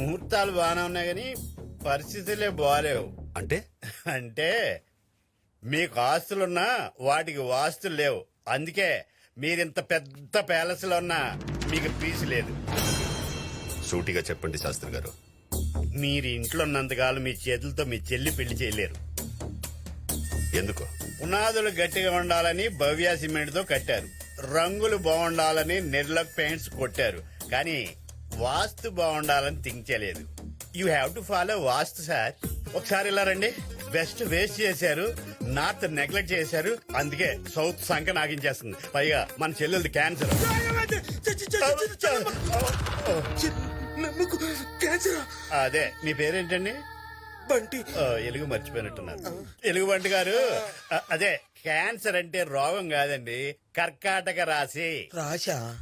ముహూర్తాలు బాగానే ఉన్నాయి కానీ పరిస్థితులే బాగాలేవు. అంటే అంటే మీకు ఆస్తులున్నా వాటికి వాస్తులు లేవు. అందుకే మీరింత పెద్ద ప్యాలెస్లో ఉన్నా మీకు పీసు లేదు. సూటిగా చెప్పండి శాస్త్రి గారు. మీరు ఇంట్లో ఉన్నంతకాలం మీ చేతులతో మీ చెల్లి పెళ్లి చేయలేరు. ఎందుకు? పునాదులు గట్టిగా ఉండాలని భవ్య సిమెంట్ తో కట్టారు, రంగులు బాగుండాలని నిర్లక్ పెయింట్స్ కొట్టారు, కానీ వాస్తు బాగుండాలని థింక్ చేయలేదు. You have to follow vastu sir. ఒకసారి ఇలా రండి. వెస్ట్ వేస్ట్ చేశారు, నార్త్ నెగ్లెక్ట్ చేశారు, అందుకే సౌత్ సంక నాగించేస్తుంది. పైగా మన చెల్లెలది క్యాన్సర్. అదే మీ పేరేంటండి? బంటి. ఎలుగు మర్చిపోయినట్టున్నారు. ఎలుగు బంటి గారు, అదే క్యాన్సర్ అంటే రోగం కాదండి, కర్కాటక రాశి. రాశా?